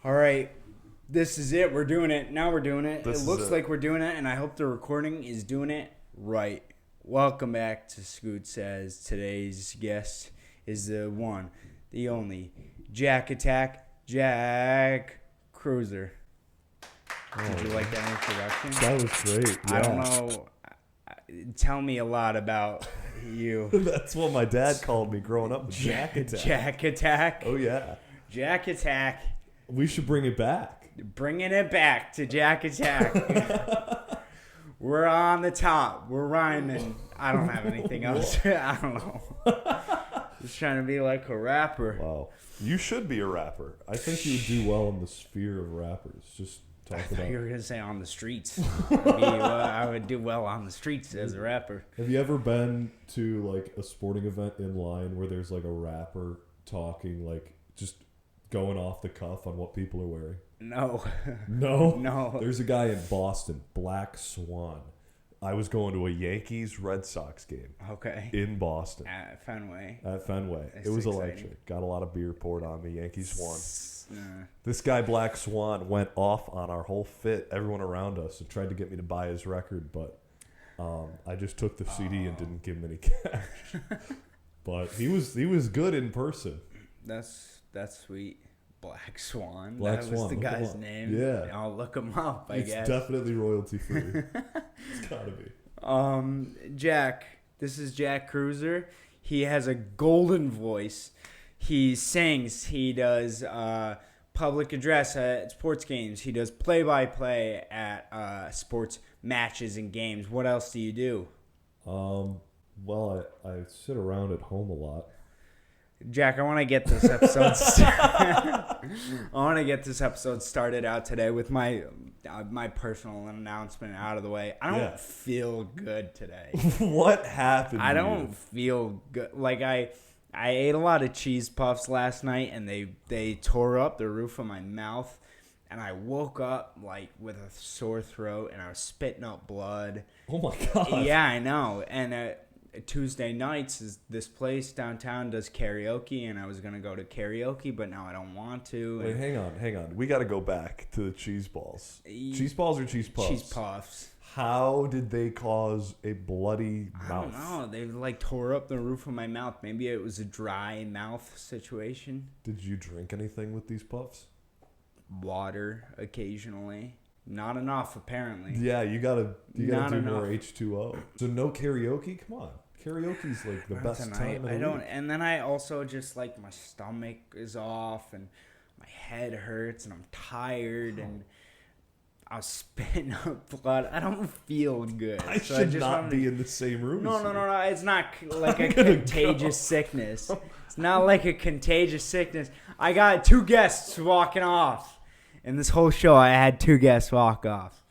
All right. This is it. We're doing it. Now we're doing it. It looks like we're doing it, and I hope the recording is doing it right. Welcome back to Scoot Says. Today's guest is the one, the only, Jack Kreuzer. Did you like that introduction? That was great. Yeah. I don't know. Tell me a lot about you. That's what my dad called me growing up. Jack Attack. Jack Attack. Oh, yeah. Jack Attack. We should bring it back. Bringing it back to Jack Attack. We're on the top. We're rhyming. I don't have anything else. I don't know. Just trying to be like a rapper. Wow. You should be a rapper. I think you would do well in the sphere of rappers. Just talk about it. You were going to say on the streets. I would do well on the streets as a rapper. Have you ever been to like a sporting event in line where there's like a rapper talking, like just going off the cuff on what people are wearing? No. No? No. There's a guy in Boston, Black Swan. I was going to a Yankees-Red Sox game. Okay. In Boston. At Fenway. It was electric. Got a lot of beer poured on me. Yankees won. Nah. This guy, Black Swan, went off on our whole fit, everyone around us, and tried to get me to buy his record, but I just took the CD and didn't give him any cash. But he was good in person. That's sweet. Black Swan. Black that Swan. was the Look guy's name. Yeah. I'll look him up, I It's guess. definitely royalty free. It's gotta be. Jack. This is Jack Kreuzer. He has a golden voice. He sings. He does public address at sports games. He does play-by-play at sports matches and games. What else do you do? Well, I sit around at home a lot. Jack, I want to get this episode started out today with my personal announcement out of the way. I don't feel good today. What happened? I don't feel good. Like I ate a lot of cheese puffs last night, and they tore up the roof of my mouth, and I woke up like with a sore throat, and I was spitting up blood. Oh my God. Yeah, I know. And Tuesday nights is this place downtown does karaoke, and I was gonna go to karaoke, but now I don't want to. Wait, hang on. We got to go back to the cheese balls. Cheese balls or cheese puffs? Cheese puffs. How did they cause a bloody mouth? I don't know. They like tore up the roof of my mouth. Maybe it was a dry mouth situation. Did you drink anything with these puffs? Water occasionally. Not enough, apparently. Yeah, you gotta do enough. more H2O. So no karaoke? Come on. Karaoke's like the best time of the week. And then I also just like my stomach is off and my head hurts and I'm tired and I was spitting up blood. I don't feel good. I should not be in the same room. No. It's not like a contagious sickness. It's not like a contagious sickness. I got 2 guests walking off. In this whole show, I had 2 guests walk off.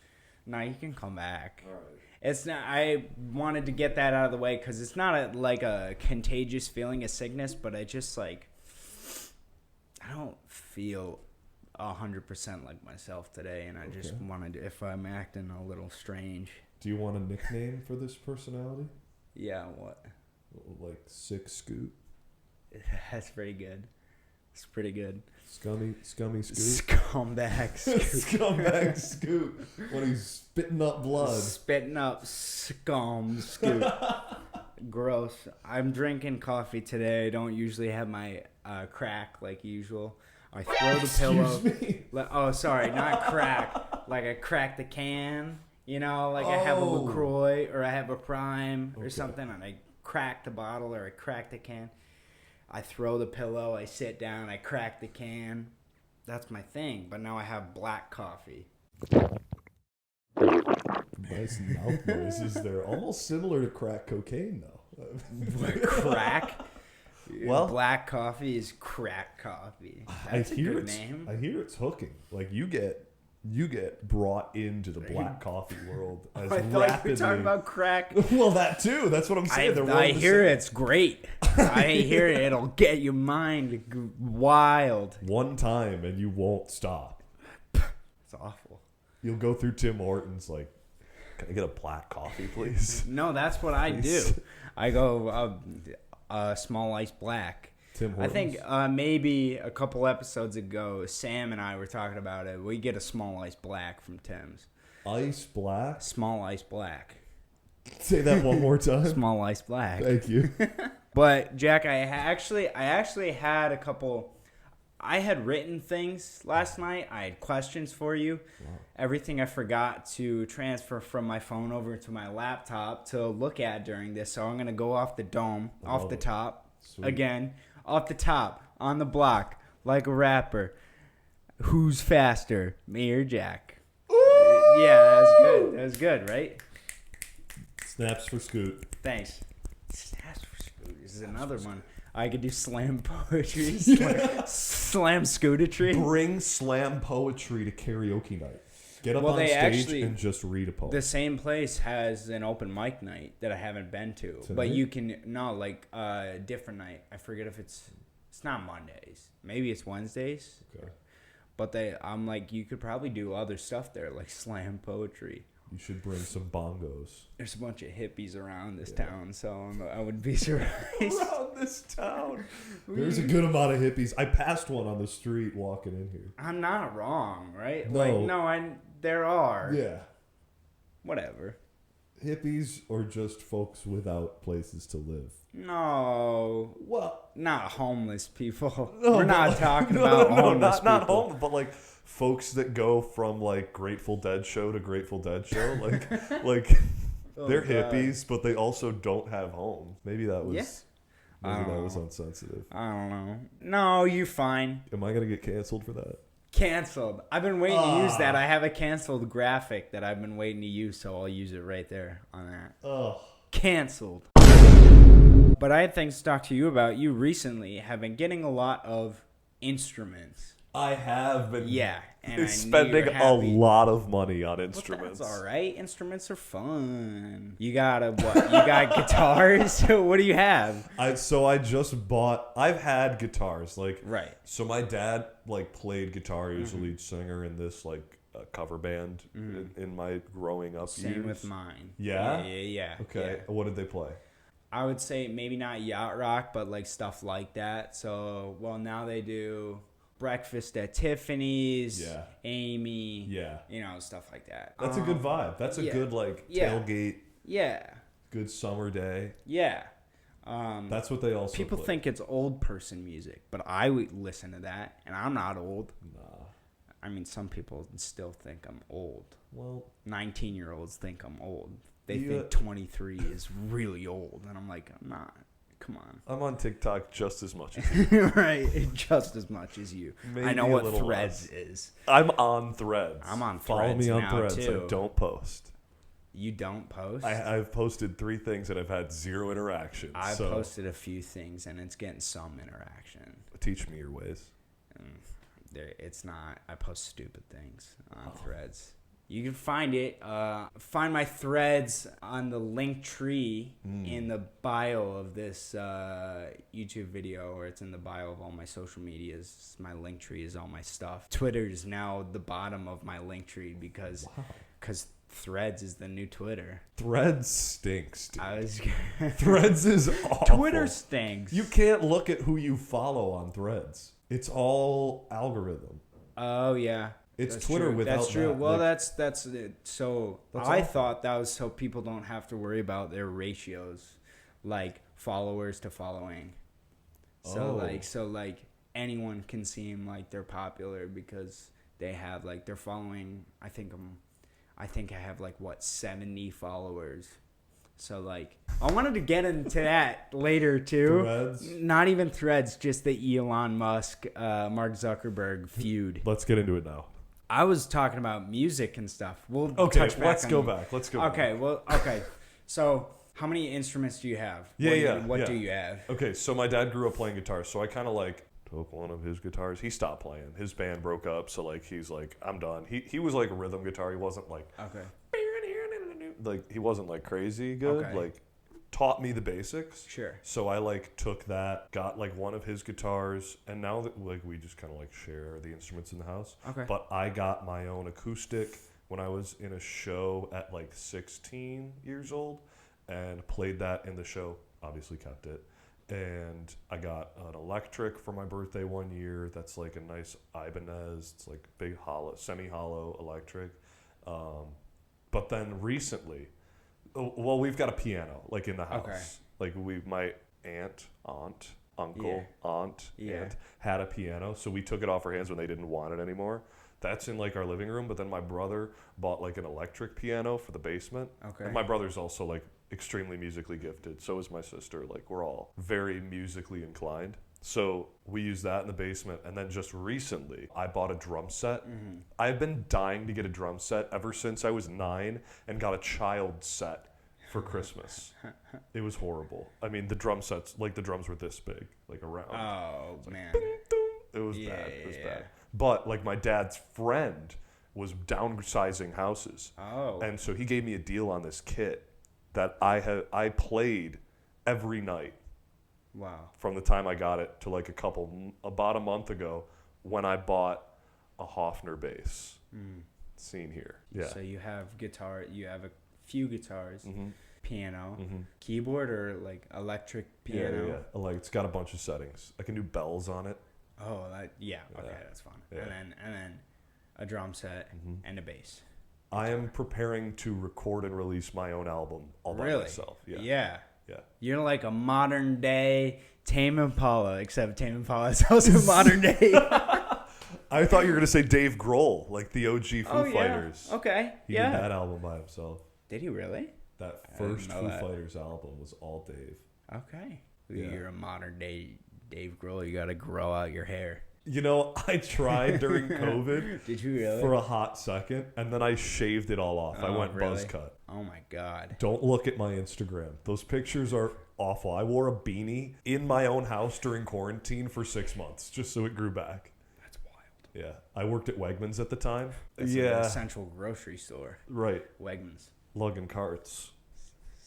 Now you can come back. All right. It's not. I wanted to get that out of the way because it's not like a contagious feeling of sickness, but I just like I don't feel 100% like myself today, and I just wanted to, if I'm acting a little strange. Do you want a nickname for this personality? Yeah, what? Like Sick Scoot? That's pretty good. It's pretty good. Scummy Scoot? Scumbag Scoot. Scumbag Scoot. When he's spitting up blood. Spitting up scum Scoot. Gross. I'm drinking coffee today. I don't usually have my crack like usual. I throw the pillow. Excuse me? Oh, sorry, not crack. Like I crack the can. You know, like I have a LaCroix or I have a Prime or something, and I crack the bottle or I crack the can. I throw the pillow, I sit down, I crack the can. That's my thing. But now I have black coffee. Nice mouth noises. They're almost similar to crack cocaine, though. Crack? Well, black coffee is crack coffee. That's a good name. I hear it's hooking. Like you get brought into the black coffee world as I rapidly. thought you were talking about crack. Well, that too. That's what I'm saying. I hear it's great. I hear it'll get your mind wild. One time and you won't stop. It's awful. You'll go through Tim Hortons like, can I get a black coffee, please? No, that's what I do. I go small ice black. Tim I Hortons? think maybe a couple episodes ago, Sam and I were talking about it. We get a small ice black from Tim's. Ice black? Small ice black. Say that one more time. Small ice black. Thank you. But Jack, I actually had a couple. I had written things last night. I had questions for you. Wow. Everything I forgot to transfer from my phone over to my laptop to look at during this. So I'm going to go off the dome, off the top. Sweet. Again, off the top, on the block, like a rapper. Who's faster, me or Jack? Ooh! Yeah, that was good. That was good, right? Snaps for Scoot. Thanks. Snaps for Scoot. This is another one. I could do slam poetry, slam scootatry. Bring slam poetry to karaoke night. Get up on stage and just read a poem. The same place has an open mic night that I haven't been to. Tonight? But you can, a different night. I forget if it's not Mondays. Maybe it's Wednesdays. Okay. But I'm like, you could probably do other stuff there, like slam poetry. You should bring some bongos. There's a bunch of hippies around this town, so I would be surprised. Around this town? There's a good amount of hippies. I passed one on the street walking in here. I'm not wrong, right? No. There are. Yeah. Whatever. Hippies or just folks without places to live? No. Well, not homeless people. No, we're not talking about homeless people. Not homeless, but like folks that go from like Grateful Dead show to Grateful Dead show. Like they're hippies, but they also don't have homes. Maybe that was insensitive. I don't know. No, you're fine. Am I gonna get canceled for that? Canceled. I've been waiting to use that. I have a canceled graphic that I've been waiting to use, so I'll use it right there on that. Canceled. But I had things to talk to you about. You recently have been getting a lot of instruments. I have been. Yeah, and spending a lot of money on instruments. That's all right. Instruments are fun. You got what? You got guitars? What do you have? I just bought. I've had guitars, right. So my dad played guitar. He was a lead singer in this cover band in my growing up years. Same with mine. Yeah. Yeah. Okay. Yeah. What did they play? I would say maybe not yacht rock, but stuff like that. So now they do Breakfast at Tiffany's, Amy, stuff like that. That's a good vibe. That's a good tailgate. Yeah. Good summer day. Yeah. That's what they also people play. think it's old person music, but I would listen to that, and I'm not old. Nah. I mean, some people still think I'm old. Well, 19-year-olds think I'm old. They think 23 is really old, and I'm like, I'm not. Come on. I'm on TikTok just as much as you. Right, just as much as you. Maybe I know what Threads less. is. I'm on Threads. I'm on Follow Threads me on now, Threads. too. I don't post. You don't post? I've posted 3 things and I've had 0 interaction. I've posted a few things and it's getting some interaction. Teach me your ways. It's not. I post stupid things on Threads. You can find it. Find my Threads on the link tree in the bio of this YouTube video, or it's in the bio of all my social medias. My link tree is all my stuff. Twitter is now the bottom of my link tree because Threads is the new Twitter. Threads stinks, dude. Threads Threads is awful. Twitter stinks. You can't look at who you follow on Threads. It's all algorithm. Oh, yeah. It's that's Twitter true. without That's true. that. Well, that's it. So That's I awful. thought that was so people don't have to worry about their ratios, like followers to following. So anyone can seem like they're popular because they have they're following. I think I have 70 followers. So I wanted to get into that later too. Threads? Not even Threads, just the Elon Musk, Mark Zuckerberg feud. Let's get into it now. I was talking about music and stuff. We'll Okay, touch back let's on go back. Let's go Okay, back. well, okay. So, how many instruments do you have? What do you have? Okay, so my dad grew up playing guitar, so I kind of took one of his guitars. He stopped playing. His band broke up, so he's I'm done. He was a rhythm guitar. He wasn't Okay. he wasn't crazy good. Okay. Taught me the basics. Sure. So I took that, got one of his guitars, and now that we just kind of share the instruments in the house. Okay. But I got my own acoustic when I was in a show at 16 years old, and played that in the show. Obviously kept it, And I got an electric for my birthday one year. That's like a nice Ibanez. It's like big hollow, semi-hollow electric. But then recently, well, we've got a piano like in the house. Okay. Like my uncle, aunt had a piano. So we took it off our hands when they didn't want it anymore. That's in like our living room. But then my brother bought like an electric piano for the basement. Okay. And my brother's also like extremely musically gifted. So is my sister. Like we're all very musically inclined. So we use that in the basement. And then just recently, I bought a drum set. Mm-hmm. I've been dying to get a drum set ever since I was 9 and got a child set for Christmas. It was horrible. I mean, the drum sets, like the drums were this big, like around. Oh, like, man. Boom, boom. It was bad. It was bad. But like my dad's friend was downsizing houses. Oh. And so he gave me a deal on this kit that I played every night. Wow. From the time I got it to like about a month ago when I bought a Hofner bass. Seen here. Yeah. So you have guitar, you have a few guitars, mm-hmm. piano, mm-hmm. keyboard, or like electric piano? Yeah. Like it's got a bunch of settings. I can do bells on it. Oh, okay, that's fun. Yeah. And then a drum set mm-hmm. and a bass. I am preparing to record and release my own album all by myself. Yeah. Yeah. You're like a modern day Tame Impala, except Tame Impala is also modern day. I thought you were going to say Dave Grohl, like the OG Foo Fighters. Okay. He did that album by himself. Did he really? That first Foo Fighters album was all Dave. Okay. You're a modern day Dave Grohl. You got to grow out your hair. You know, I tried during COVID. Did you really? For a hot second, and then I shaved it all off. I went buzz cut. Oh my God. Don't look at my Instagram. Those pictures are awful. I wore a beanie in my own house during quarantine for 6 months just so it grew back. That's wild. Yeah. I worked at Wegmans at the time. That's an essential grocery store. Right. Wegmans. Lugging carts.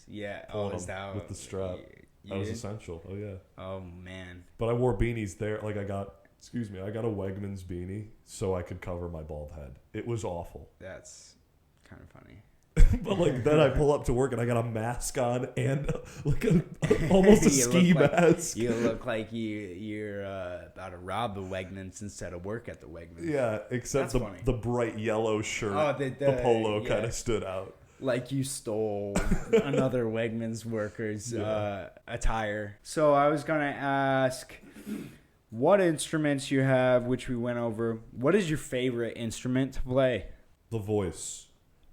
Yeah. Pulling them with the strap. That was essential. Oh, yeah. Oh, man. But I wore beanies there. Like I got a Wegmans beanie so I could cover my bald head. It was awful. That's kind of funny. But like then I pull up to work and I got a mask on and like almost a ski mask. You look like you're about to rob the Wegmans instead of work at the Wegmans. Yeah, except the bright yellow shirt, the polo kind of stood out. Like you stole another Wegmans worker's attire. So I was gonna ask, what instruments you have, which we went over. What is your favorite instrument to play? The voice.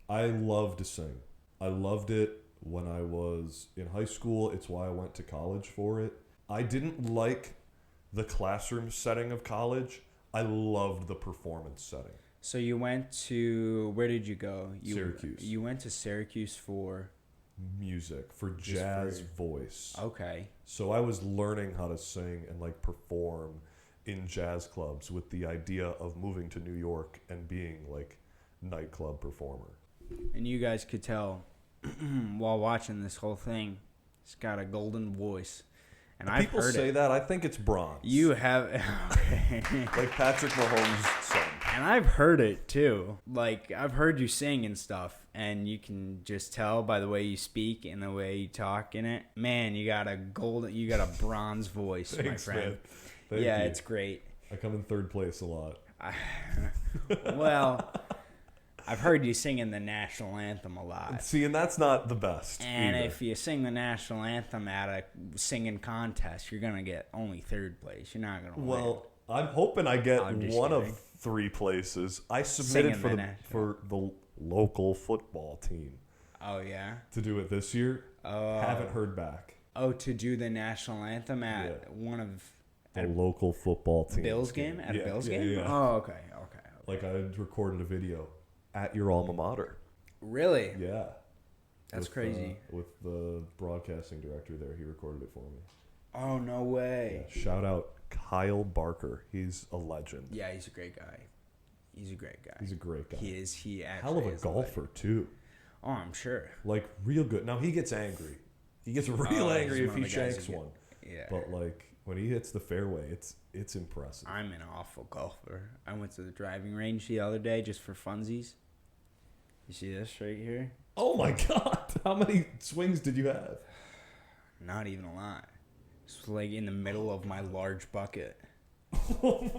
I love to sing. I loved it when I was in high school. It's why I went to college for it. I didn't like the classroom setting of college. I loved the performance setting. So you went to, where did you go? Syracuse. You went to Syracuse for? Music, for jazz voice. Okay. So I was learning how to sing and like perform in jazz clubs with the idea of moving to New York and being like nightclub performer. And you guys could tell while watching this whole thing, he's got a golden voice. And I've people heard say that. I think it's bronze. You have like Patrick Mahomes' son. And I've heard it too. Like I've heard you sing and stuff, and you can just tell by the way you speak and the way you talk in it. Man, you got a bronze voice, Thanks, my friend. Man. Thank you. It's great. I come in third place a lot. Well, I've heard you singing the national anthem a lot. See, and that's not the best. And either. if you sing the national anthem at a singing contest, you're going to get only third place. You're not going to win. Well, I'm hoping I get one of 3 places. I submitted for the local football team. Oh, yeah? To do it this year. Haven't heard back. Oh, to do the national anthem at one of... The local football team. Bills game? At a Bills game? Yeah. Oh, okay. Like I recorded a video at your alma mater. Really? Yeah. That's crazy. With the broadcasting director there. He recorded it for me. Oh, no way. Yeah, shout out Kyle Barker. He's a legend. Yeah, he's a great guy. He's a great guy. He is. He actually hell of a golfer, too. Oh, I'm sure. Like, real good. Now, he gets angry. He gets real angry if he shanks one. Yeah. But, like, when he hits the fairway, it's impressive. I'm an awful golfer. I went to the driving range the other day just for funsies. You see this right here? Oh, my God. How many swings did you have? Not even a lot. It's like in the middle of my large bucket.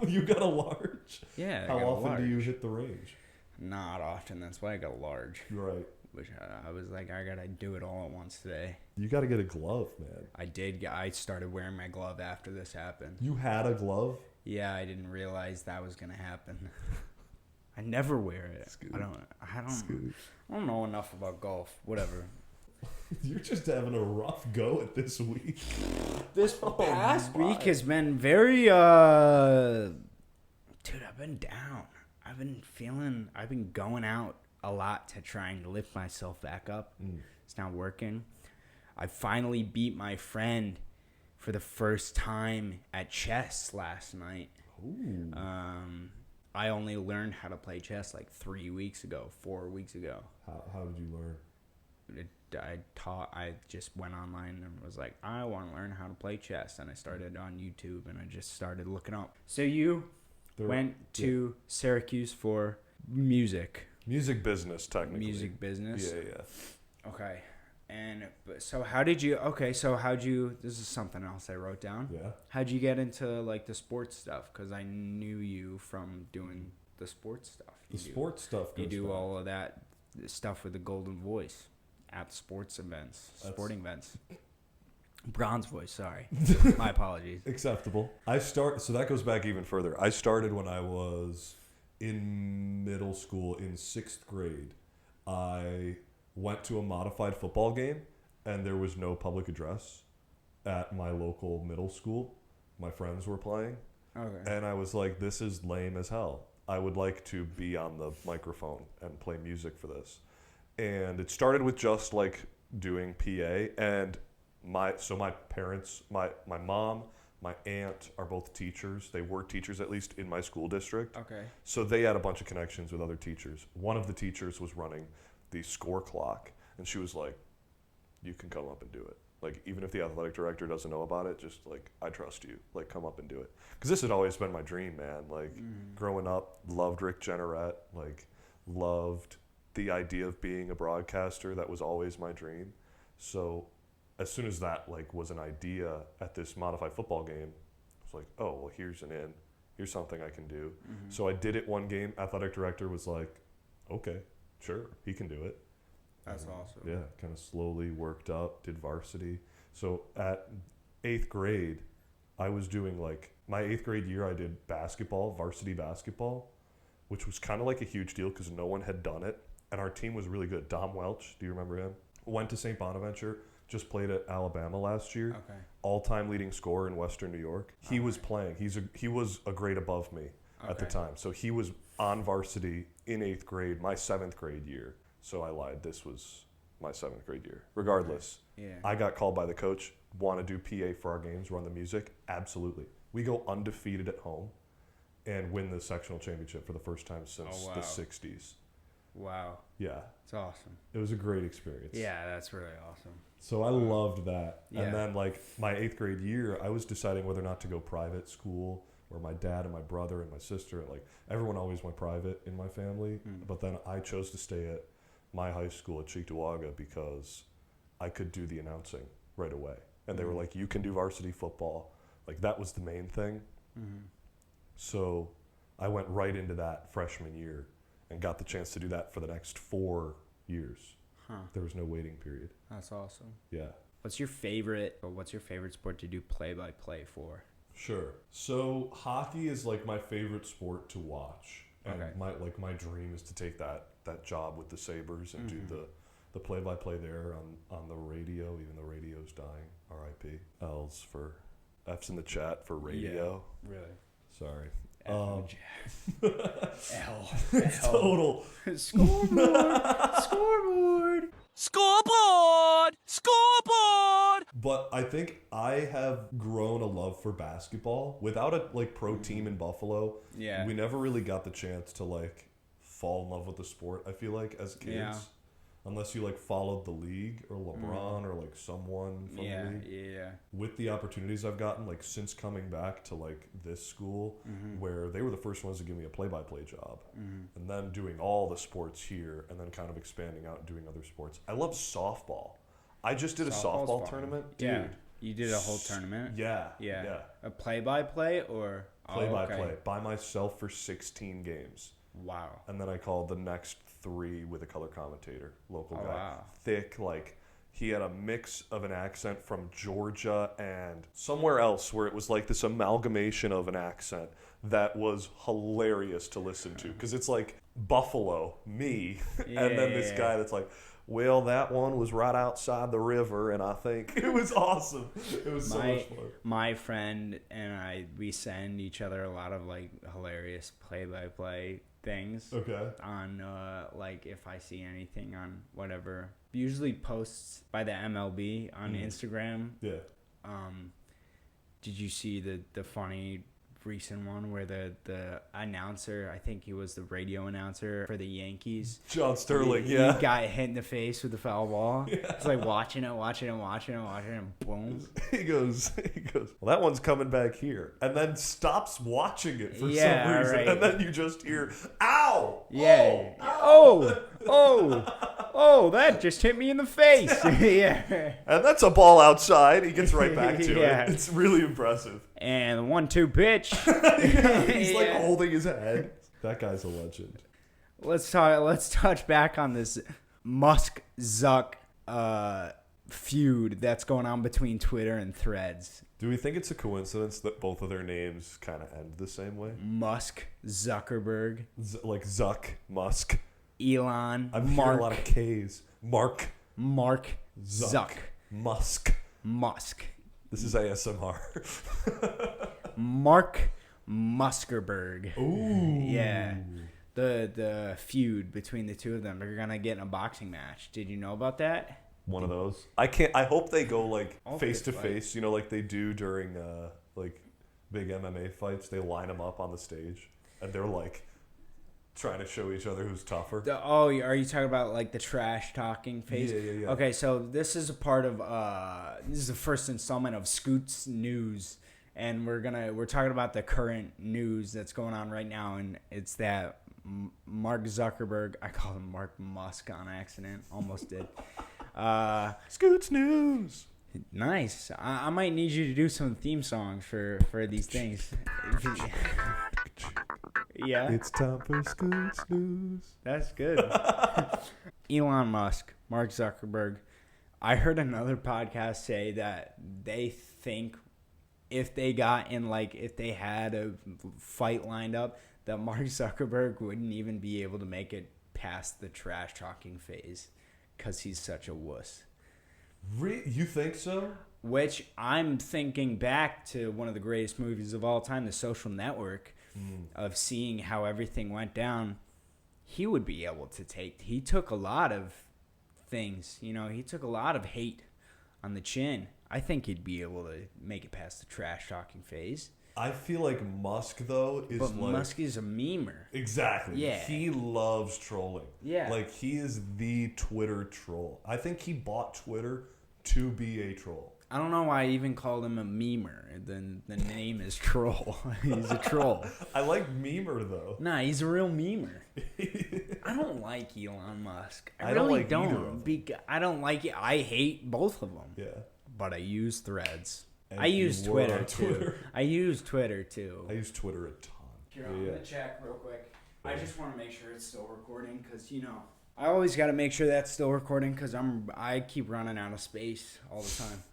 You got a large? Yeah. How often do you hit the range? Not often. That's why I got a large. Right. Which I was like, I gotta do it all at once today. You gotta get a glove, man. I did. I started wearing my glove after this happened. You had a glove? Yeah, I didn't realize that was gonna happen. I never wear it. I don't know enough about golf. Whatever. You're just having a rough go at this week. This past week has been very dude, I've been down. I've been going out a lot to try and lift myself back up. It's not working. I finally beat my friend for the first time at chess last night. Ooh. I only learned how to play chess like 4 weeks ago. How did you learn? I just went online and was like, I want to learn how to play chess. And I started on YouTube and I just started looking up. So you went to Syracuse for music. Music business, technically. Music business? Yeah. Okay. And so how'd you, this is something else I wrote down. Yeah. How'd you get into like the sports stuff? Because I knew you from doing the sports stuff. You do all of that stuff with the Golden Voice at sporting events. Bronze Voice, sorry. My apologies. Acceptable. So that goes back even further. I started when I was in middle school in 6th grade. I went to a modified football game and there was no public address at my local middle school. My friends were playing. Okay. And I was like, this is lame as hell. I would like to be on the microphone and play music for this. And it started with just like doing PA, and my parents, my mom, my aunt are both teachers. They were teachers, at least in my school district. Okay. So they had a bunch of connections with other teachers. One of the teachers was running the score clock, and she was like, you can come up and do it. Like, even if the athletic director doesn't know about it, just like, I trust you. Like, come up and do it. Because this had always been my dream, man. Like, growing up, loved Rick Jenneret, like, loved the idea of being a broadcaster. That was always my dream. So as soon as that like was an idea at this modified football game, I was like, oh, well, here's an in. Here's something I can do. So I did it one game. Athletic director was like, okay, sure, he can do it. That's awesome. Yeah, kind of slowly worked up, did varsity. So at 8th grade, I was doing like, my 8th grade year, I did basketball, varsity basketball, which was kind of like a huge deal because no one had done it. And our team was really good. Dom Welch, do you remember him? Went to St. Bonaventure, just played at Alabama last year. Okay. All-time leading scorer in Western New York. He was playing. He was a grade above me at the time. So he was on varsity in 8th grade, my 7th grade year. So I lied. This was my 7th grade year. Regardless, I got called by the coach, want to do PA for our games, run the music? Absolutely. We go undefeated at home and win the sectional championship for the first time since the 60s. Wow. Yeah. It's awesome. It was a great experience. Yeah, that's really awesome. So I loved that. Yeah. And then like my 8th grade year, I was deciding whether or not to go private school, where my dad and my brother and my sister, like everyone always went private in my family. But then I chose to stay at my high school at Cheektowaga because I could do the announcing right away. And they were like, you can do varsity football. Like that was the main thing. So I went right into that freshman year and got the chance to do that for the next 4 years. There was no waiting period. That's awesome. Yeah. What's your favorite sport to do play-by-play for? Sure. So hockey is like my favorite sport to watch. And my dream is to take that job with the Sabres and do the play-by-play there on the radio, even though radio's dying. R.I.P. F's in the chat for radio. Yeah, really. Sorry. L. Total. Scoreboard. But I think I have grown a love for basketball without a like pro team in Buffalo. Yeah. We never really got the chance to like fall in love with the sport, I feel like, as kids. Yeah. Unless you like followed the league or LeBron or like someone from the league. Yeah. With the opportunities I've gotten like since coming back to like this school where they were the first ones to give me a play-by-play job and then doing all the sports here and then kind of expanding out and doing other sports. I love softball. I just did a softball tournament. Dude, You did a whole tournament? Yeah. A play-by-play or? Play-by-play. By myself for 16 games. Wow. And then I called the next 3 with a color commentator, local guy. Wow. Thick, like, he had a mix of an accent from Georgia and somewhere else where it was like this amalgamation of an accent that was hilarious to listen to. Because it's like Buffalo, me, and then this guy that's like, well, that one was right outside the river, and I think it was awesome. It was so much fun. My friend and I, we send each other a lot of like hilarious play-by-play things. Okay. On like if I see anything on whatever, usually posts by the MLB on Instagram. Yeah. Did you see the funny recent one where the announcer, I think he was the radio announcer for the Yankees, John Sterling, he got hit in the face with the foul ball. It's like watching it, and boom. He goes, well, that one's coming back here, and then stops watching it for some reason, right. and then you just hear, ow! Yeah. Oh, that just hit me in the face. Yeah. And that's a ball outside. He gets right back to it. It's really impressive. And the 1-2 pitch. He's like holding his head. That guy's a legend. Let's touch back on this Musk Zuck feud that's going on between Twitter and Threads. Do we think it's a coincidence that both of their names kind of end the same way? Musk Zuckerberg. Like Zuck, Musk. Elon. I'm hearing a lot of K's. Mark. Zuck. Musk. This is ASMR. Mark Muskerberg. Ooh. Yeah. The feud between the two of them. They're gonna get in a boxing match. Did you know about that? One of those. I hope they go like face to face. You know, like they do during like big MMA fights. They line them up on the stage, and they're like trying to show each other who's tougher. Are you talking about like the trash talking phase? Yeah. Okay, so this is a part of this is the first installment of Scoot's News, and we're talking about the current news that's going on right now, and it's that Mark Zuckerberg, I called him Mark Musk on accident, almost did. Scoot's News. Nice. I might need you to do some theme songs for these things. Yeah. It's time for Scoot's News. That's good. Elon Musk, Mark Zuckerberg. I heard another podcast say that they think if they had a fight lined up, that Mark Zuckerberg wouldn't even be able to make it past the trash talking phase because he's such a wuss. You think so? Which I'm thinking back to one of the greatest movies of all time, The Social Network, of seeing how everything went down. He would be able to he took a lot of things, he took a lot of hate on the chin. I think he'd be able to make it past the trash talking phase. I feel like Musk, though, is but Musk is a memer. Exactly. Yeah. He loves trolling. Yeah. Like, he is the Twitter troll. I think he bought Twitter to be a troll. I don't know why I even called him a memer. The name is Troll. He's a troll. I like memer, though. Nah, he's a real memer. I don't like Elon Musk. I don't really like don't. either of them. I don't like it. I hate both of them. Yeah. But I use Threads. And I use Twitter, too. I use Twitter, too. I use Twitter a ton. Here, I'm going to check real quick. I just want to make sure it's still recording because, I always got to make sure that's still recording because I keep running out of space all the time.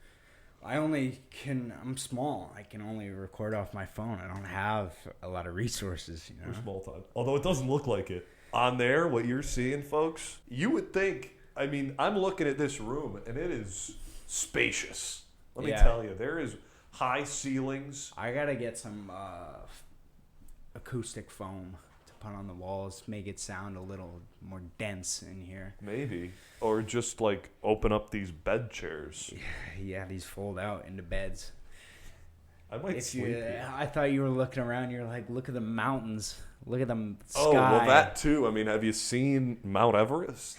I'm small. I can only record off my phone. I don't have a lot of resources, We're small time. Although it doesn't look like it. On there, what you're seeing, folks, you would think, I'm looking at this room, and it is spacious. Let me tell you, there is high ceilings. I got to get some acoustic foam to put on the walls, make it sound a little more dense in here. Maybe. Or just, open up these bed chairs. Yeah, these fold out into beds. I might sleep here. I thought you were looking around. You're like, look at the mountains. Look at the sky. Oh, well, that too. Have you seen Mount Everest?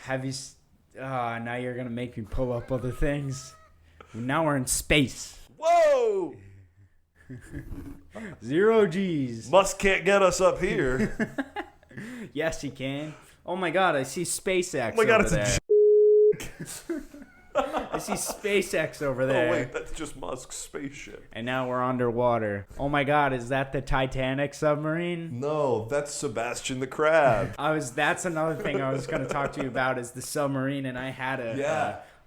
Now you're going to make me pull up other things. Now we're in space. Whoa! 0 G's. Musk can't get us up here. Yes, he can. Oh my God, I see SpaceX. Oh my God, over it's there. I see SpaceX over there. Oh wait, that's just Musk's spaceship. And now we're underwater. Oh my God, is that the Titanic submarine? No, that's Sebastian the Crab. That's another thing I was going to talk to you about is the submarine, and I had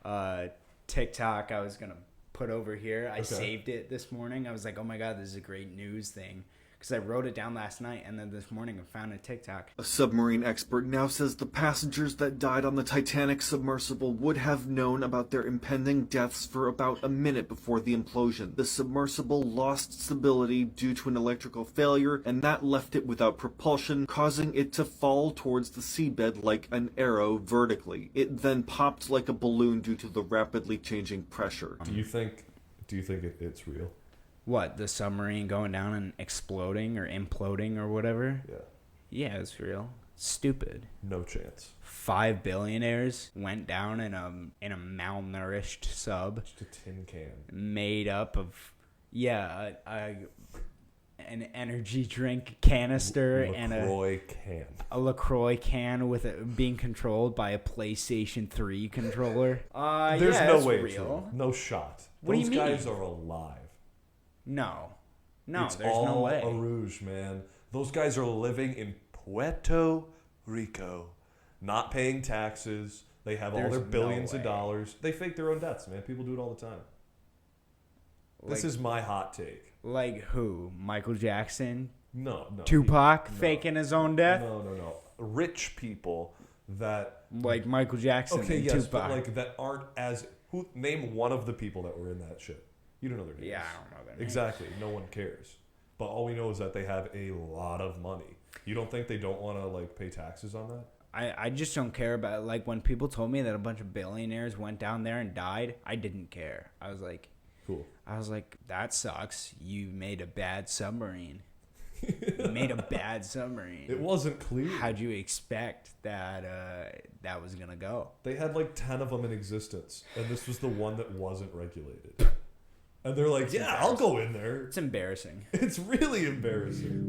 a TikTok I was going to put over here. I saved it this morning. I was like, oh my God, this is a great news thing. Because I wrote it down last night, and then this morning I found a TikTok. A submarine expert now says the passengers that died on the Titanic submersible would have known about their impending deaths for about a minute before the implosion. The submersible lost stability due to an electrical failure, and that left it without propulsion, causing it to fall towards the seabed like an arrow vertically. It then popped like a balloon due to the rapidly changing pressure. Do you think it's real? What, the submarine going down and exploding or imploding or whatever? Yeah. Yeah, it's real. Stupid. No chance. 5 billionaires went down in a malnourished sub. Just a tin can. Made up of, an energy drink canister and a LaCroix can with it being controlled by a PlayStation 3 controller. There's no way real. it's real. No shot. What do Those you mean? guys are alive. No, It's there's all no way. a ruse, man. Those guys are living in Puerto Rico, not paying taxes. They have all their billions of dollars. They fake their own deaths, man. People do it all the time. This is my hot take. Like who? Michael Jackson? No. Tupac faking his own death? No. Rich people that... Like Michael Jackson and yes, Tupac. but like that aren't as... Name one of the people that were in that shit. You don't know their names. Yeah, I don't know their names. Exactly. No one cares. But all we know is that they have a lot of money. You don't think they don't want to like pay taxes on that? I just don't care about it. Like when people told me that a bunch of billionaires went down there and died, I didn't care. I was like, cool. That sucks. You made a bad submarine. You made a bad submarine. It wasn't clear. How'd you expect that that was gonna go? They had like 10 of them in existence, and this was the one that wasn't regulated. And they're like, yeah, I'll go in there. It's embarrassing. It's really embarrassing.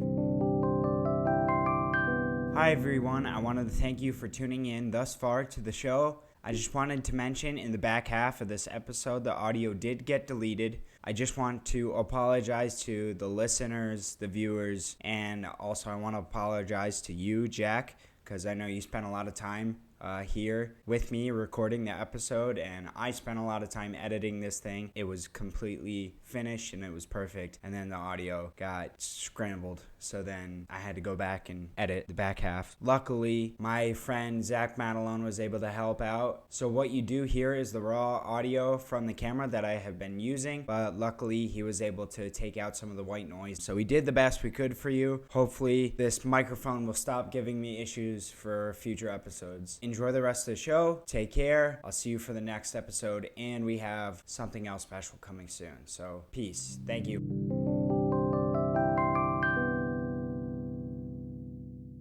Hi, everyone. I wanted to thank you for tuning in thus far to the show. I just wanted to mention in the back half of this episode, the audio did get deleted. I just want to apologize to the listeners, the viewers, and also I want to apologize to you, Jack, because I know you spent a lot of time here with me recording the episode, and I spent a lot of time editing this thing. It was completely finished and it was perfect, and then the audio got scrambled, so then I had to go back and edit the back half. Luckily, my friend Zack Maddalone was able to help out, so what you do here is the raw audio from the camera that I have been using, but luckily he was able to take out some of the white noise, so we did the best we could for you. Hopefully this microphone will stop giving me issues for future episodes. Enjoy the rest of the show. Take care. I'll see you for the next episode, and we have something else special coming soon. So, peace. Thank you.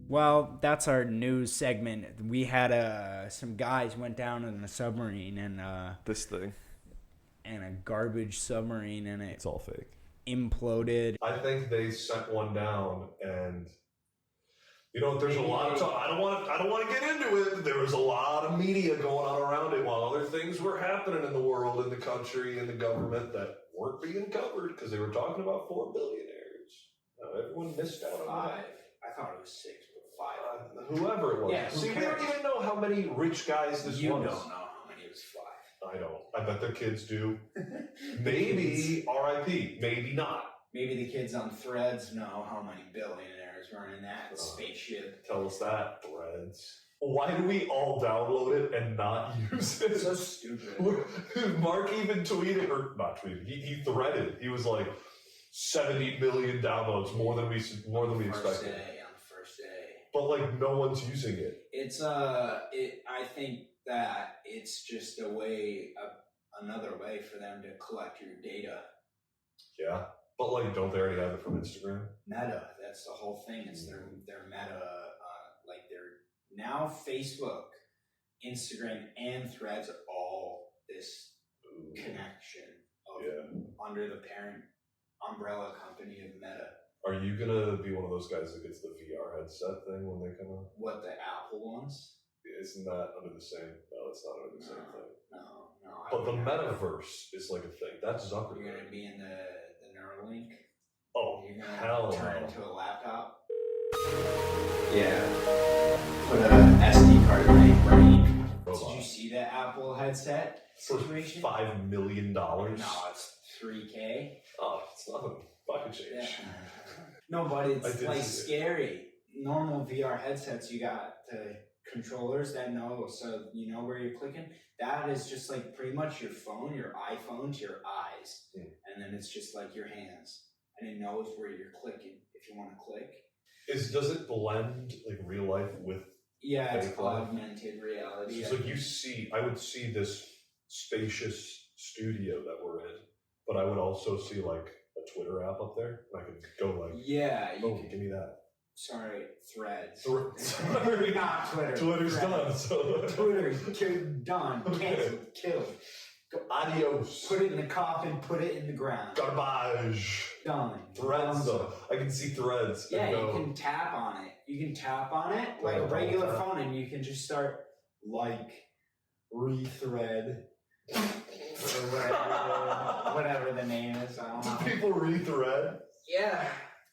Well, that's our news segment. We had some guys went down in a submarine and This thing. and a garbage submarine, and It's all fake. imploded. I think they sent one down, and you know, there's a lot of talk. I don't want to get into it. But there was a lot of media going on around it while other things were happening in the world, in the country, in the government that weren't being covered because they were talking about 4 billionaires. Now, everyone missed out on that. I thought it was 6, but 5. Whoever it was. Yeah, See, we don't even know how many rich guys this You was. don't know how many it was 5. I don't. I bet the kids do. Maybe R.I.P. Maybe not. Maybe the kids on Threads know how many billionaires were in that spaceship. Tell us that, Threads. Why do we all download it and not use it? So stupid. Mark even tweeted, or not tweeted, he threaded. He was like, 70 million downloads, more than we expected. On the first day. But like, no one's using it. It's I think that it's just another way for them to collect your data. Yeah. But like, don't they already have it from Instagram? Meta, that's the whole thing. It's their meta, like they're now Facebook, Instagram, and Threads are all this connection of under the parent umbrella company of Meta. Are you gonna be one of those guys that gets the VR headset thing when they come out? What, the Apple ones? Isn't that under the same? No, it's not under the same thing. No. But the metaverse is like a thing. That's Zuckerberg. You're gonna be in the Neuralink. Oh, You're gonna hell turn no. into a laptop. Yeah. Put a SD card in my brain. Robot. Did you see the Apple headset situation? $5 million? No, it's $3K. Oh, it's nothing. Pocket change. Yeah. No, but it's like see it. scary. Normal VR headsets, you got the controllers that know, so you know where you're clicking. That is just like pretty much your phone, your iPhone to your eyes. And then it's just like your hands. And it knows where you're clicking if you want to click. Does it blend like real life with? Yeah, it's fake life? augmented reality. It's like I would see this spacious studio that we're in, but I would also see like a Twitter app up there. And I could go like, yeah, you can, give me that. Sorry, Threads. Sorry. Not Twitter. Twitter's Threads. done. So Twitter's done. Okay. Canceled. Killed. Adios. Put it in the coffin. Put it in the ground. Garbage. Done. Threads though. I can see Threads. Yeah, and go, you can tap on it. You can tap on it like a regular phone, and you can just start rethread or whatever the name is. I don't know. Do people rethread? Yeah.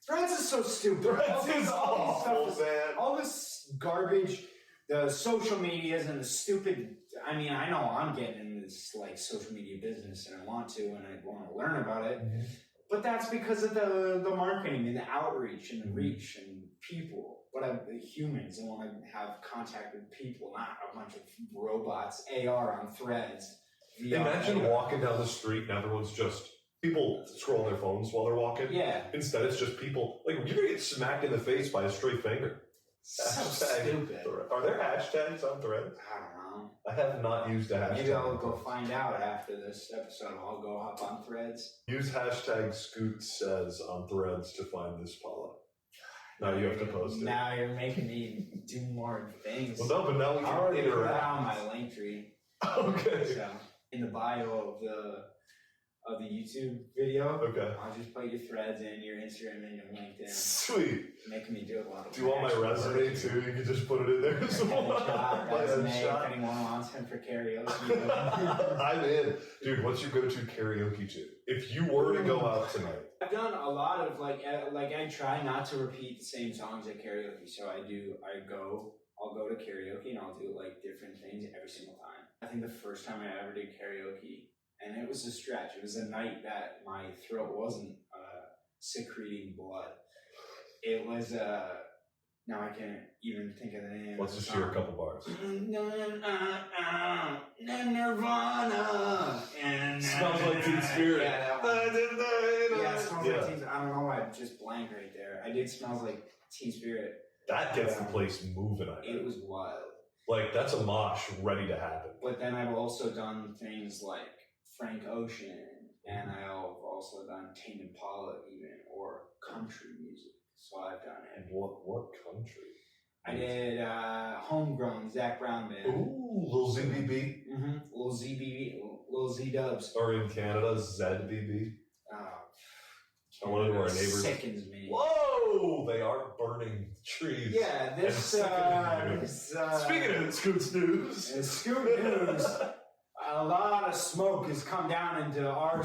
Threads is so stupid. Threads is awful, man. All this garbage, the social medias and the stupid. I mean, I know I'm getting in this like social media business, and I want to, and I want to learn about it. Mm-hmm. But that's because of the marketing and the outreach and the reach and people. But the humans want to have contact with people, not a bunch of robots. AR on Threads. VR, Imagine AR. walking down the street and everyone's just people scroll on their phones while they're walking. Yeah. Instead, it's just people like you're gonna get smacked in the face by a stray finger. So stupid. Are there hashtags on Threads? I don't know. I have not used a hashtag. Maybe I'll go find out after this episode. I'll go hop on Threads. Use hashtag Scoot says on Threads to find this Paula. Now you have to post it. Now you're making me do more things. Well, no, but now we I can already put it interact. on my link tree. Okay. So in the bio of the YouTube video, Okay. I'll just put your Threads in, your Instagram, and your LinkedIn. Sweet. Making me do a lot of. Do you want my resume too? You can just put it in there as well. My Resume, if headshot. anyone wants him for karaoke. I'm in. Dude, what's your go-to karaoke tune? If you were to go out tonight. I've done a lot of like I try not to repeat the same songs at karaoke. So I'll go to karaoke and I'll do like different things every single time. I think the first time I ever did karaoke, and it was a stretch. It was a night that my throat wasn't secreting blood. It was now I can't even think of the name. Let's just hear a couple bars. Nirvana. Smells like Teen Spirit. Yeah, that one. Yeah, it smells Yeah. like Teen. I don't know why I just blanked right there. I did Smells Like Teen Spirit. That gets the place moving, I It think. was wild. Like, that's a mosh ready to happen. But then I've also done things like Frank Ocean, and I've also done Tame Impala even, or country music. So I've done it. What country? I did Homegrown, Zach Brown Band. Ooh, Lil ZBB. Mm-hmm. Lil ZBB, Lil Z Dubs. Or in Canada, ZBB. I wonder where our neighbors. Sickens me. Whoa! They are burning trees. Yeah, this. Speaking of Scoot's news. Scoot News. A lot of smoke has come down into our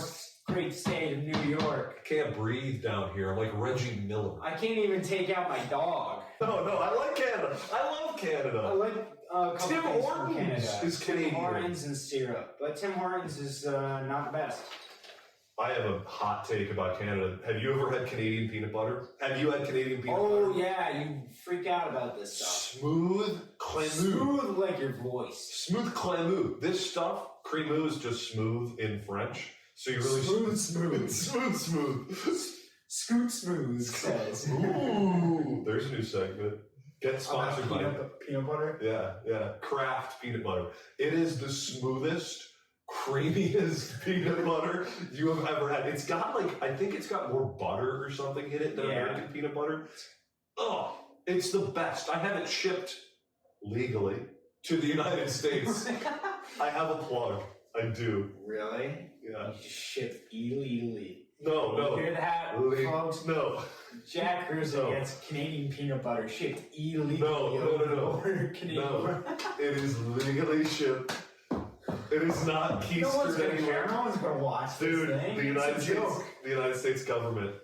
great state of New York. I can't breathe down here. I'm like Reggie Miller. I can't even take out my dog. No, I like Canada. I love Canada. I like Tim Hortons is Canadian. Tim Hortons and syrup, but Tim Hortons is not the best. I have a hot take about Canada. Have you ever had Canadian peanut butter? Have you had Canadian peanut butter? Oh yeah, you freak out about this stuff. Smooth Clamou. Smooth like your voice. Smooth Clamou. This stuff, Cremou is just smooth in French. So you really smooth. Scoot smooth says. Ooh, there's a new segment. Get sponsored by peanut butter. Yeah. Kraft peanut butter. It is the smoothest, creamiest peanut butter you have ever had. It's got I think it's got more butter or something in it than American peanut butter. Oh, it's the best. I have it shipped legally to the United States. I have a plug. I do. Really? Yeah. You ship illegally. No. You hear that, folks? No. Jack Kreuzer gets Canadian peanut butter shipped illegally. No. Canadian. No, it is legally shipped. It is not keistered No one's gonna anywhere. care. No one's gonna watch Dude, this thing. the United States government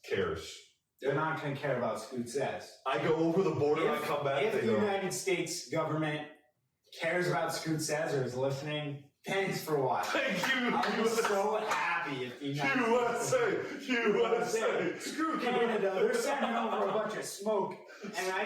cares. They're not gonna care about Scoot Says. I go over the border and I come back. If the United States government cares about Scoot Says or is listening, thanks for watching. Thank you. I'm so happy if the USA. Screw Canada. They're sending over a bunch of smoke. And I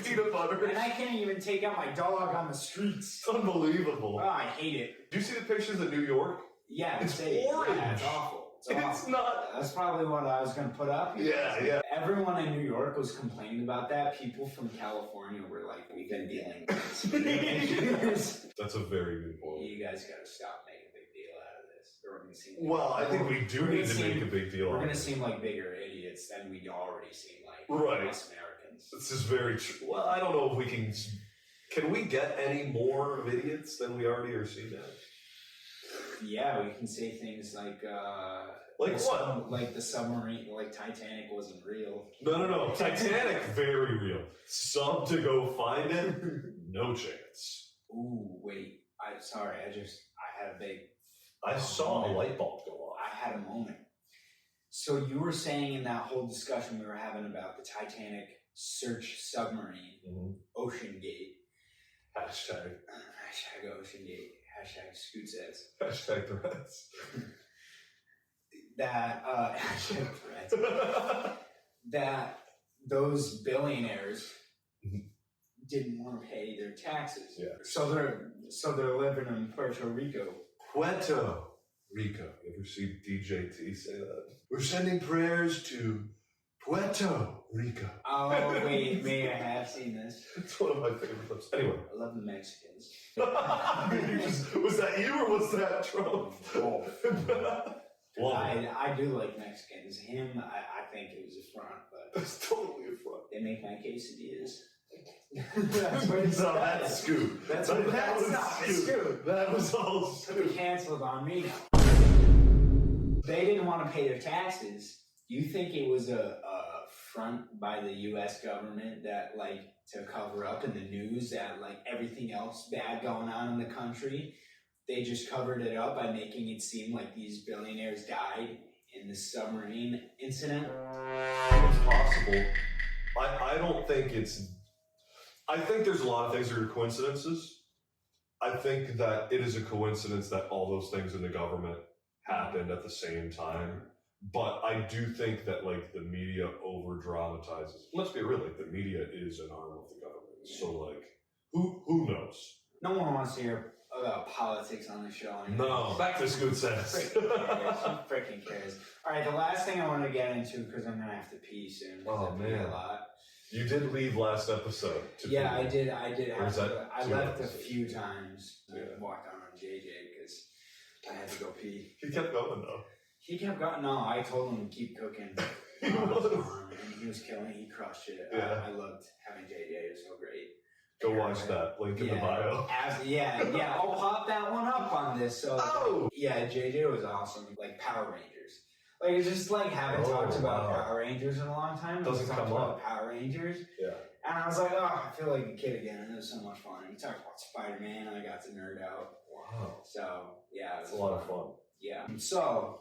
peanut butter. And I can't even take out my dog on the streets. It's unbelievable. Oh, I hate it. Do you see the pictures of New York? Yeah, it's orange. Yeah, it's awful. It's not. That's probably what I was going to put up. Yeah. Everyone in New York was complaining about that. People from California were like, we've been dealing with this. That's a very good point. You guys got to stop making a big deal out of this. Or we're gonna seem I think we do need to make a big deal out of it. We're going to seem like bigger idiots than we already seem like us Americans. This is very true. Well, I don't know if we can... Can we get any more of idiots than we already are seen as? Yeah, we can say things like what? Like the submarine, like Titanic wasn't real. No. Titanic, very real. Some to go find it, no chance. Ooh, wait. I had a big... I saw a light bulb go off. I had a moment. So you were saying in that whole discussion we were having about the Titanic search submarine, Ocean Gate. Hashtag Ocean Gate. Hashtag Scoot Says. Hashtag threats. Hashtag threats. That those billionaires didn't want to pay their taxes. Yeah. So they're living in Puerto Rico. Puerto Rico. You ever see DJ T say that? We're sending prayers to Puerto Rico. Oh, wait, I have seen this. It's one of my favorite clips. Anyway. I love the Mexicans. Was that you or was that Trump? I do like Mexicans. Him, I think it was a front, but... It's totally a front. They make my quesadillas. That's Scoop. That's not a Scoop. That was all Scoop. Canceled on me now. They didn't want to pay their taxes. You think it was a front by the U.S. government that, like, to cover up in the news that, like, everything else bad going on in the country, they just covered it up by making it seem like these billionaires died in the submarine incident? It's possible. I don't think it's... I think there's a lot of things that are coincidences. I think that it is a coincidence that all those things in the government happened at the same time. But I do think that, like, the media over dramatizes. Let's be real, like, the media is an arm of the government. So, like, who knows? No one wants to hear about politics on the show anymore. No, back to Scoot Says. Who freaking cares? All right, the last thing I want to get into, because I'm gonna have to pee soon. Oh, man. A lot. You did leave last episode. Yeah, I did. I left a episodes? few times. Yeah. I walked on JJ because I had to go pee. He kept going, though. He kept going. No, I told him to keep cooking. And he was killing it. He crushed it. Yeah. I loved having JJ. It was so great. Go watch that. Link in the bio. Yeah. I'll pop that one up on this. So, yeah, JJ was awesome. Like Power Rangers. Like, it's just like haven't talked about Power Rangers in a long time. Doesn't come up. Power Rangers. Yeah. And I was like, oh, I feel like a kid again. And it was so much fun. We talked about Spider-Man. And I got to nerd out. Wow. So, yeah. It's a lot of fun. Yeah. So,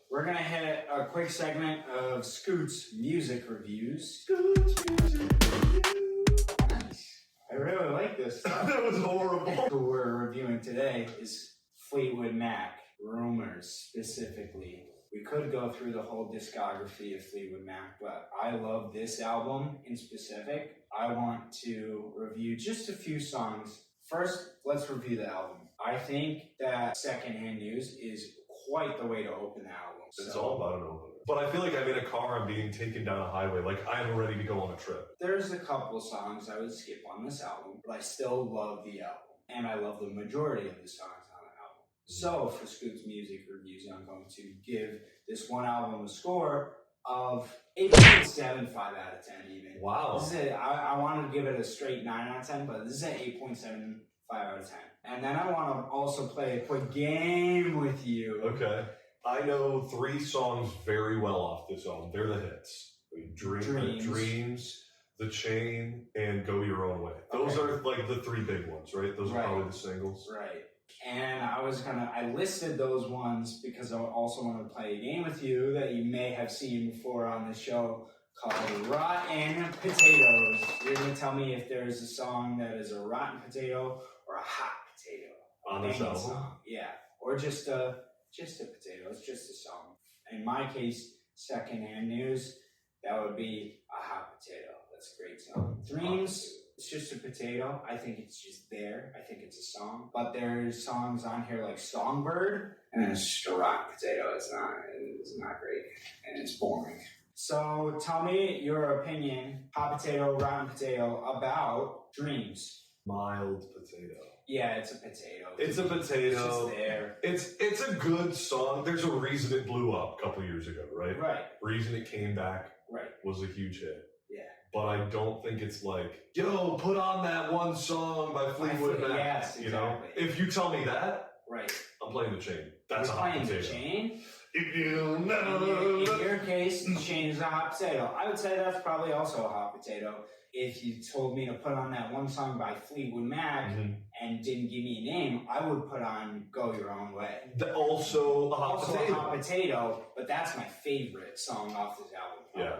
we're going to hit a quick segment of Scoot's music reviews. Scoot's music reviews. Nice. I really like this stuff. That was horrible. Who we're reviewing today is Fleetwood Mac. Rumors, specifically. We could go through the whole discography of Fleetwood Mac, but I love this album in specific. I want to review just a few songs. First, let's review the album. I think that Secondhand News is quite the way to open the album. It's all about an opener. But I feel like I'm in a car, I'm being taken down a highway, like I'm ready to go on a trip. There's a couple songs I would skip on this album, but I still love the album. And I love the majority of the songs on the album. So for Scoot's music reviews, I'm going to give this one album a score of 8.75 out of 10 even. Wow. This is I wanted to give it a straight 9 out of 10, but this is an 8.75 out of 10. And then I want to also play a quick game with you. Okay. I know 3 songs very well off this album. They're the hits. Dreams, The Chain, and Go Your Own Way. Those are like the three big ones, right? Those are probably the singles. Right. And I listed those ones because I also want to play a game with you that you may have seen before on the show called Rotten Potatoes. You're going to tell me if there's a song that is a rotten potato or a hot potato. On this album? Song. Yeah. Or just a potato. It's just a song. In my case, Secondhand News, that would be a hot potato. That's a great song. Dreams, it's just a potato. I think it's just there. I think it's a song. But there's songs on here like Songbird, and it's just a rotten potato. It's not great. And it's boring. So tell me your opinion, hot potato, rotten potato, about Dreams. Mild potato. Yeah, it's a potato. It's a potato. It's just there. It's a good song. There's a reason it blew up a couple years ago, right? Right. Reason it came back. Right. Was a huge hit. Yeah. But I don't think it's like, yo, put on that one song by Fleetwood Mac. Yes, exactly. You know, if you tell me that, right, I'm playing The Chain. That's a hot potato. The Chain. If you know. In your case, The Chain is a hot potato. I would say that's probably also a hot potato. If you told me to put on that one song by Fleetwood Mac and didn't give me a name, I would put on Go Your Own Way. Also a hot potato. A hot potato, but that's my favorite song off this album. Probably. Yeah.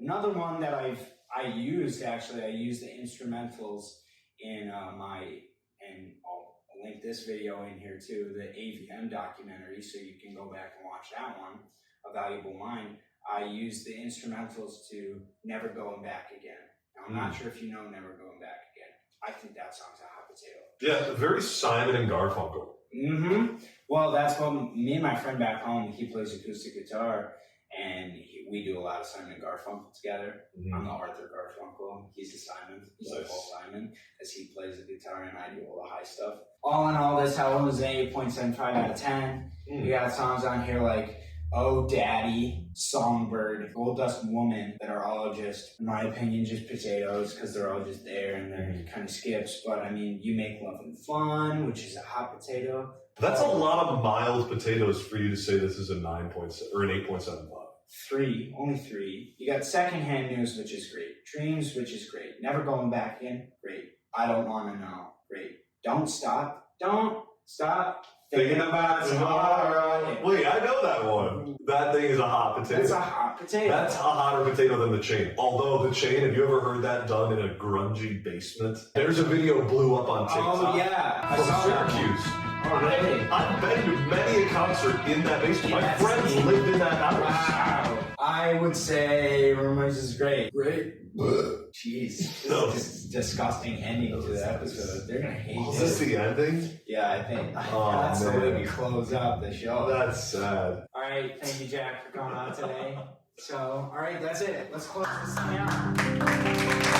Another one that I used the instrumentals in and I'll link this video in here too, the AVM documentary, so you can go back and watch that one, A Valuable Mind. I used the instrumentals to Never Going Back Again. Now, I'm not sure if you know Never Going Back Again. I think that song's a hot potato. Yeah, very Simon and Garfunkel. Mm-hmm. Well, that's what me and my friend back home, he plays acoustic guitar, and we do a lot of Simon and Garfunkel together. I'm the Arthur Garfunkel. He's the Simon. He's the Paul Simon, as he plays the guitar and I do all the high stuff. All in all, this album is an 8.75 out of 10. We got songs on here like Oh Daddy, Songbird, Gold Dust Woman that are all just, in my opinion, just potatoes because they're all just there and they're kind of skips. But I mean, You Make Love and Fun, which is a hot potato. That's a lot of mild potatoes for you to say this is a 9.7 or an 8.75. Only three. You got Secondhand News, which is great. Dreams, which is great. Never Going Back In, great. I Don't Want to Know, great. Don't Stop Thinking About Tomorrow. Wait, I know that one. That thing is a hot potato. It's a hot potato. That's a hotter potato than The Chain. Although The Chain, have you ever heard that done in a grungy basement? There's a video blew up on TikTok. Oh, yeah. From Syracuse. Oh, really? I've been to many a concert in that basement. My friends lived in that house. Wow. I would say Rumors is great. Great. Jeez. This is disgusting ending to the episode. They're going to hate Is this the ending? Yeah, I think that's the way we close out the show. That's sad. All right. Thank you, Jack, for coming on today. So, all right, that's it. Let's close this thing out.